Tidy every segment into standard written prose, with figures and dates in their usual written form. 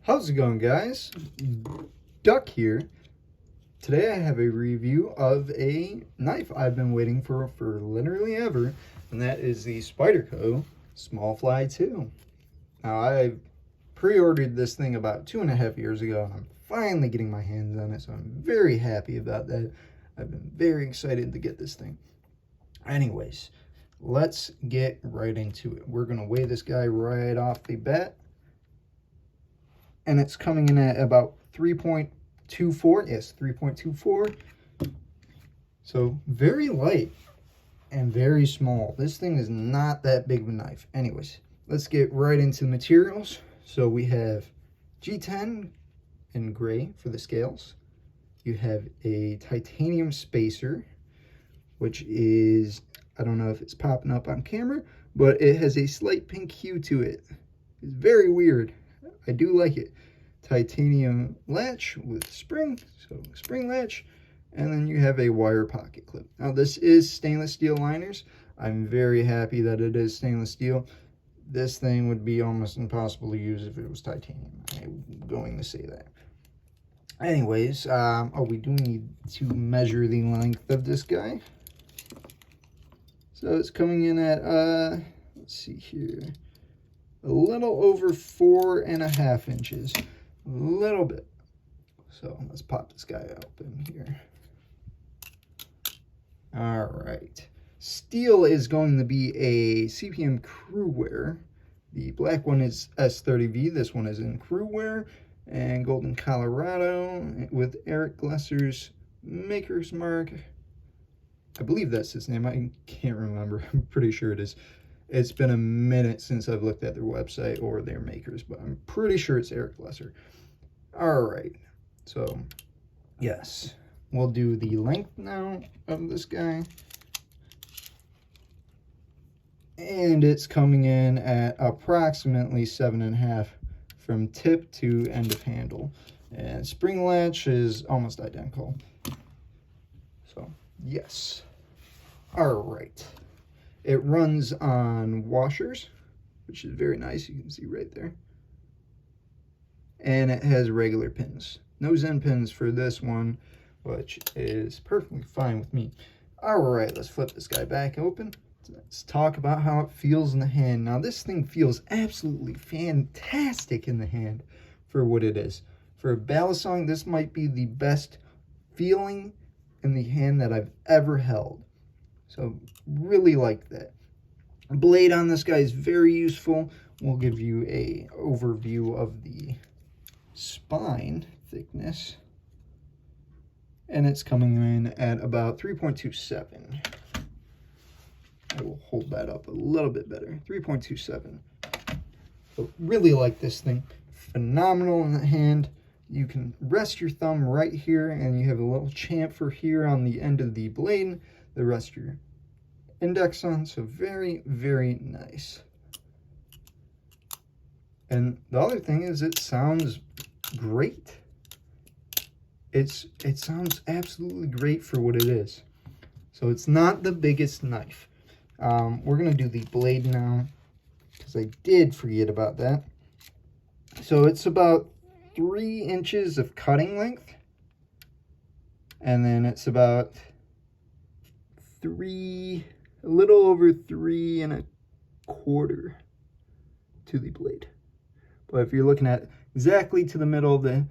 How's it going, guys? Duck here. Today I have a review of a knife I've been waiting for literally ever, and that is the Spyderco Smallfly 2. Now, I pre-ordered this thing about 2.5 years ago, and I'm finally getting my hands on it, so I'm very happy about that. I've been very excited to get this thing. Anyways, let's get right into it. We're going to weigh this guy right off the bat. And it's coming in at about 3.24. Yes, 3.24. So very light and very small. This thing is not that big of a knife. Anyways, let's get right into the materials. So we have G10 in gray for the scales. You have a titanium spacer, which is, I don't know if it's popping up on camera, but it has a slight pink hue to it. It's very weird. I do like it. Titanium latch with spring, so spring latch, and then you have a wire pocket clip. Now this is stainless steel liners. I'm very happy that it is stainless steel. This thing would be almost impossible to use if it was titanium. I'm going to say that. Anyways, we do need to measure the length of this guy. So it's coming in at, let's see here, a little over 4.5 inches. A little bit. So let's pop this guy open here. All right. Steel is going to be a CPM crew wear. The black one is S30V. This one is in crew wear and Golden, Colorado, with Eric Glesser's maker's mark. I believe that's his name. I can't remember. I'm pretty sure it is. It's been a minute since I've looked at their website or their makers, but I'm pretty sure it's Eric Glesser. All right, so yes, we'll do the length now of this guy. And it's coming in at approximately 7.5 from tip to end of handle. And spring latch is almost identical. So, yes. All right. It runs on washers, which is very nice. You can see right there. And it has regular pins. No Zen pins for this one, which is perfectly fine with me. All right, let's flip this guy back open. Let's talk about how it feels in the hand. Now, this thing feels absolutely fantastic in the hand for what it is. For a Balisong, this might be the best feeling in the hand that I've ever held. So really like that. Blade on this guy is very useful. We'll give you a overview of the spine thickness. And it's coming in at about 3.27. I will hold that up a little bit better. 3.27. So really like this thing. Phenomenal in the hand. You can rest your thumb right here and you have a little chamfer here on the end of the blade. The rest your index on, so very, very nice. And the other thing is it sounds great. It sounds absolutely great for what it is. So it's not the biggest knife. We're gonna do the blade now because I did forget about that. So it's about 3 inches of cutting length, and then it's about a little over 3.25 to the blade. But if you're looking at exactly to the middle of the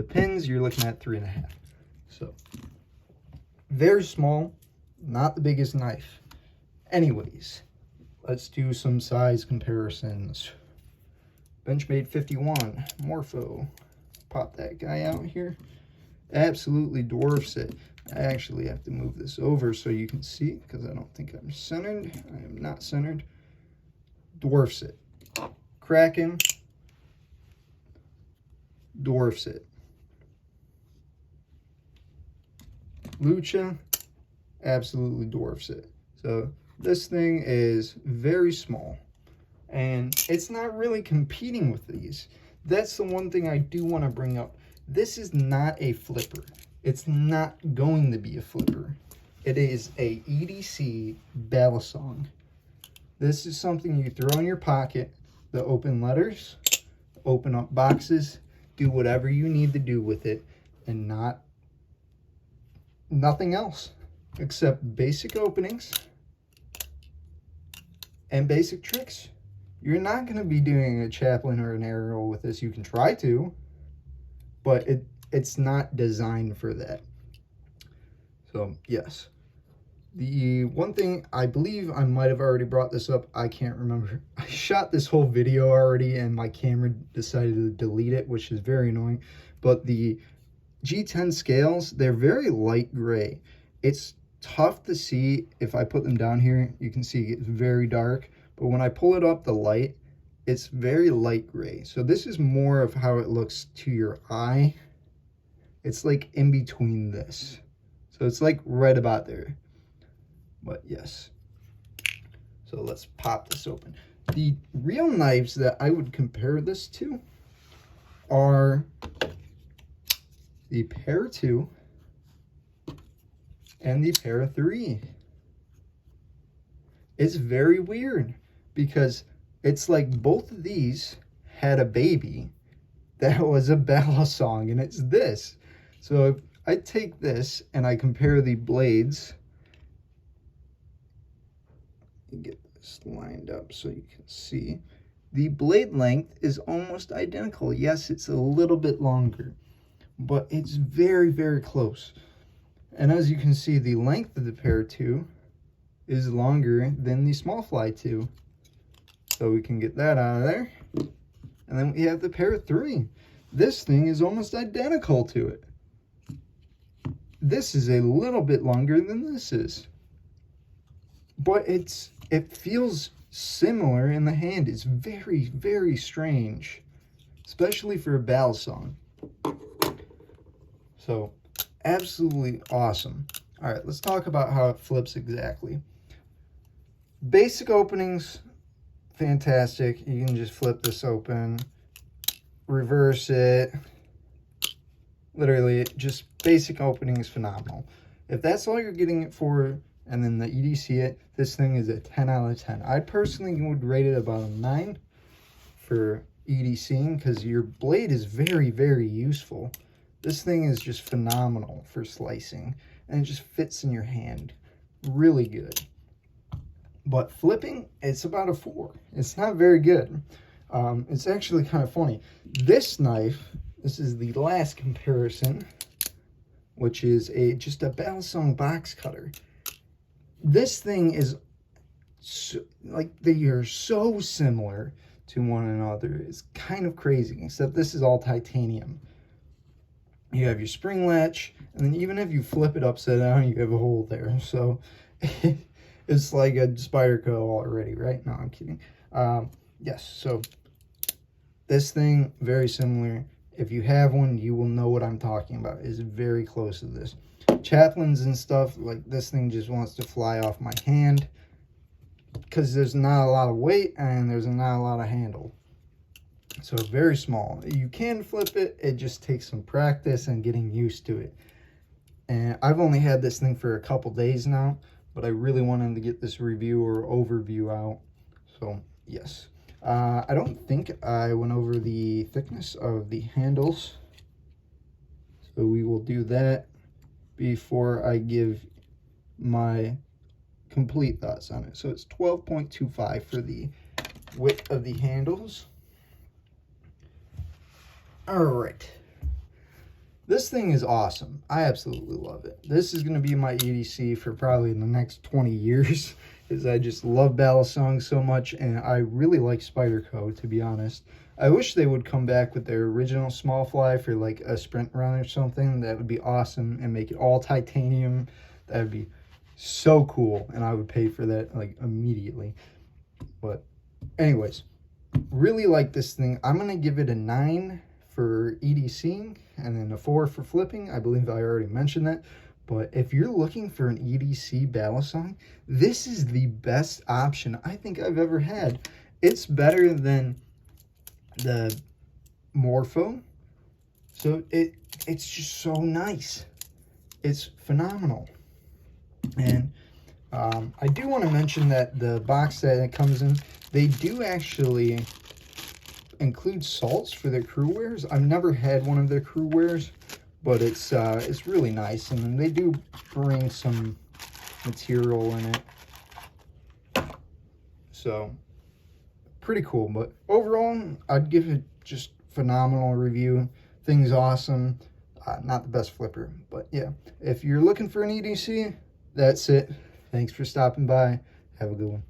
pins, you're looking at 3.5. So very small, not the biggest knife. Anyways, let's do some size comparisons. Benchmade 51 Morpho. Pop that guy out here. Absolutely dwarfs it. I actually have to move this over so you can see, because I don't think I'm centered. I am not centered. Dwarfs it. Kraken. Dwarfs it. Lucha. Absolutely dwarfs it. So this thing is very small. And it's not really competing with these. That's the one thing I do want to bring up. This is not a flipper. It's not going to be a flipper. It is a EDC Balisong. This is something you throw in your pocket to open letters, open up boxes. do whatever you need to do with it, and nothing else except basic openings and basic tricks. You're not going to be doing a chaplain or an aerial with this. You can try to, but it's not designed for that. So yes, the one thing, I believe I might have already brought this up, I can't remember. I shot this whole video already and my camera decided to delete it, which is very annoying. But the G10 scales, they're very light gray. It's tough to see. If I put them down here, you can see it's very dark, but when I pull it up the light, it's very light gray. So this is more of how it looks to your eye. It's like in between this. So it's like right about there. But yes. So let's pop this open. The real knives that I would compare this to are the Para 2 and the Para 3. It's very weird because it's like both of these had a baby that was a Balisong, and it's this. So if I take this and I compare the blades, get this lined up so you can see, the blade length is almost identical. Yes, it's a little bit longer, but it's very, very close. And as you can see, the length of the Para 2 is longer than the Smallfly 2. So we can get that out of there. And then we have the Para 3. This thing is almost identical to it. This is a little bit longer than this is. But it feels similar in the hand. It's very, very strange, especially for a Balisong. So, absolutely awesome. All right, let's talk about how it flips exactly. Basic openings, fantastic. You can just flip this open, reverse it. Literally, just basic opening is phenomenal. If that's all you're getting it for, and then the EDC it, this thing is a 10 out of 10. I personally would rate it about a 9 for EDCing because your blade is very, very useful. This thing is just phenomenal for slicing, and it just fits in your hand really good. But flipping, it's about a 4. It's not very good. It's actually kind of funny. This knife, this is the last comparison, which is just a Balisong box cutter. This thing is like, they are so similar to one another. It's kind of crazy, except this is all titanium. You have your spring latch, and then even if you flip it upside down, you have a hole there. So it's like a Spyderco already, right? No, I'm kidding. Yes, so this thing, very similar. If you have one, you will know what I'm talking about. It's very close to this. Chaplains and stuff, like this thing just wants to fly off my hand because there's not a lot of weight and there's not a lot of handle. So very small. You can flip it. It just takes some practice and getting used to it. And I've only had this thing for a couple days now, but I really wanted to get this review or overview out. So yes. I don't think I went over the thickness of the handles. So we will do that before I give my complete thoughts on it. So it's 12.25 for the width of the handles. All right. This thing is awesome. I absolutely love it. This is going to be my EDC for probably the next 20 years. Because I just love Balisong so much, and I really like Spyderco, to be honest. I wish they would come back with their original Smallfly for like a sprint run or something. That would be awesome, and make it all titanium. That would be so cool, and I would pay for that like immediately. But anyways, really like this thing. I'm going to give it a 9 for EDCing, and then a 4 for flipping. I believe I already mentioned that. But if you're looking for an EDC Balisong, this is the best option I think I've ever had. It's better than the Morpho. So it's just so nice. It's phenomenal. And I do want to mention that the box that it comes in, they do actually include salts for their crew wares. I've never had one of their crew wares, but it's really nice, and they do bring some material in it. So pretty cool. But overall, I'd give it just phenomenal review. Thing's awesome. Not the best flipper, but yeah. If you're looking for an EDC, that's it. Thanks for stopping by. Have a good one.